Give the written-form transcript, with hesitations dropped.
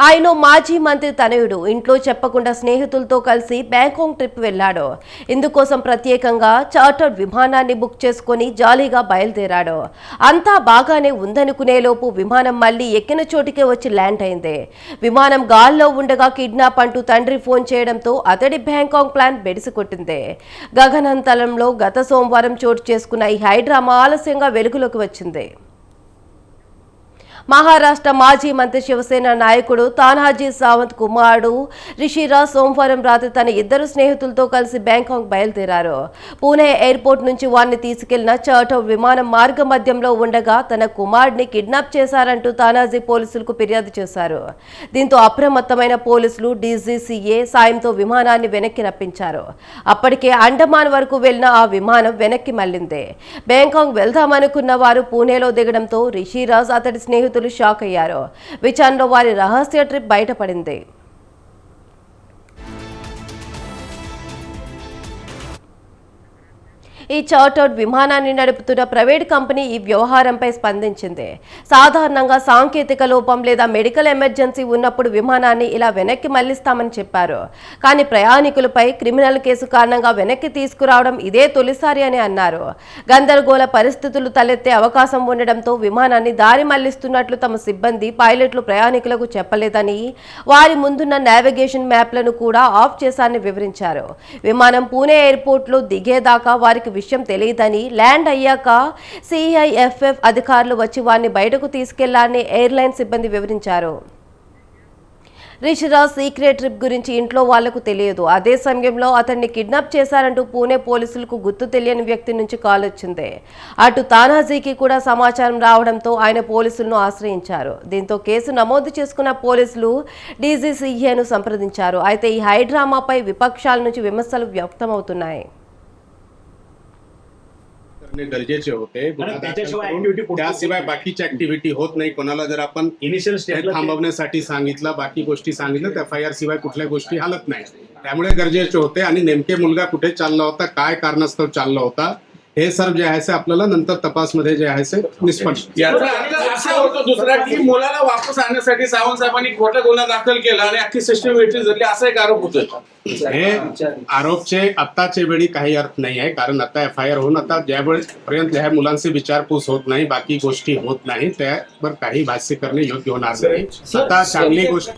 ఆయన మాజీ మంత్రి తనయుడు ఇంట్లో చెప్పకుండా స్నేహితులతో కలిసి బ్యాంకాక్ ట్రిప్ వెళ్లాడు. ఇందుకోసం ప్రత్యేకంగా చార్టర్డ్ విమానాన్ని బుక్ చేసుకుని జాలీగా బయలుదేరాడు. అంతా బాగానే ఉందనుకునేలోపు విమానం మళ్లీ ఎక్కిన చోటికే వచ్చి ల్యాండ్ అయింది. విమానం గాల్లో ఉండగా కిడ్నాప్ అంటూ తండ్రి ఫోన్ చేయడంతో అతడి బ్యాంకాక్ ప్లాన్ బెడిసికొట్టింది. గగనంతలంలో గత సోమవారం చోటు చేసుకున్న ఈ హైడ్రామా ఆలస్యంగా వెలుగులోకి వచ్చింది. మహారాష్ట్ర మాజీ మంత్రి శివసేన నాయకుడు తానాజీ సావంత్ కుమారుడు రిషిరాజ్ సోమవారం రాత్రి తన ఇద్దరు స్నేహితులతో కలిసి బ్యాంకాక్ బయలుదేరారు. పూణే ఎయిర్పోర్ట్ నుంచి వారిని తీసుకెళ్లిన చార్టర్ విమానం మార్గ మధ్యంలో ఉండగా తన కుమారుడిని కిడ్నాప్ చేశారంటూ తానాజీ పోలీసులకు ఫిర్యాదు చేశారు. దీంతో అప్రమత్తమైన పోలీసులు డీజీసీఏ సాయంతో విమానాన్ని వెనక్కి రప్పించారు. అప్పటికే అండమాన్ వరకు వెళ్లిన ఆ విమానం వెనక్కి మళ్లింది. బ్యాంకాక్ వెళ్దామనుకున్న వారు పూణేలో దిగడంతో రిషిరాజ్ అతడి స్నేహితులు షాక్ అయ్యారు. విచారణలో వారి రహస్య ట్రిప్ బయటపడింది. ఈ చార్టర్డ్ విమానాన్ని నడుపుతున్న ప్రైవేట్ కంపెనీ ఈ వ్యవహారంపై స్పందించింది. సాధారణంగా సాంకేతిక లోపం లేదా మెడికల్ ఎమర్జెన్సీ ఉన్నప్పుడు విమానాన్ని ఇలా వెనక్కి మళ్లిస్తామని చెప్పారు. కానీ ప్రయాణికులపై క్రిమినల్ కేసు కారణంగా వెనక్కి తీసుకురావడం ఇదే తొలిసారి అని అన్నారు. గందరగోళ పరిస్థితులు తలెత్తే అవకాశం ఉండడంతో విమానాన్ని దారి మళ్లిస్తున్నట్లు తమ సిబ్బంది పైలట్లు ప్రయాణికులకు చెప్పలేదని, వారి ముందున్న నావిగేషన్ మ్యాప్లను కూడా ఆఫ్ చేశారని వివరించారు. విమానం పూణే ఎయిర్పోర్ట్లో దిగేదాకా వారికి విషయం తెలియదని, ల్యాండ్ అయ్యాక సిఐఎఫ్ఎఫ్ అధికారులు వచ్చి వారిని బయటకు తీసుకెళ్లారని ఎయిర్లైన్ సిబ్బంది వివరించారు. రిషిరాజ్ సీక్రెట్ ట్రిప్ గురించి ఇంట్లో వాళ్లకు తెలియదు. అదే సమయంలో అతన్ని కిడ్నాప్ చేశారంటూ పూణే పోలీసులకు గుర్తు తెలియని వ్యక్తి నుంచి కాల్ వచ్చింది. అటు తానాజీకి కూడా సమాచారం రావడంతో ఆయన పోలీసులను ఆశ్రయించారు. దీంతో కేసు నమోదు చేసుకున్న పోలీసులు డీజీసీఏను సంప్రదించారు. అయితే ఈ హైడ్రామాపై విపక్షాల నుంచి విమర్శలు వ్యక్తమవుతున్నాయి. गरजेचे होते. त्याशिवाय बाकीची ऍक्टिव्हिटी होत नाही. कोणाला जर आपण इनिशियल स्टेज थांबवण्यासाठी सांगितलं, बाकी गोष्टी सांगितलं, तर FIR शिवाय कुठल्या गोष्टी हालत नाही. त्यामुळे गरजेचे होते. आणि नेमके मुलगा कुठे चालला होता, काय कारणास्तव चालला होता, हे सर्व जे आहे ते आपल्याला नंतर तपासमध्ये जे आहे ते निष्पन्न. याचा अर्थ असा होतो दुसरा की मुलाला वापस आणण्यासाठी सावंत साहेबांनी खोटा गुन्हा दाखल केला आणि अख्खी सिस्टम वेगळी झाली, असा एक आरोप होतोय. हे आरोपचे आत्ताचे वेळी काही अर्थ नाही आहे. कारण आता FIR होऊन आता ज्यावेळेपर्यंत ह्या मुलांची विचारपूस होत नाही, बाकी गोष्टी होत नाही, त्यावर काही भाष्य करणे योग्य होणार नाही. आता चांगली गोष्ट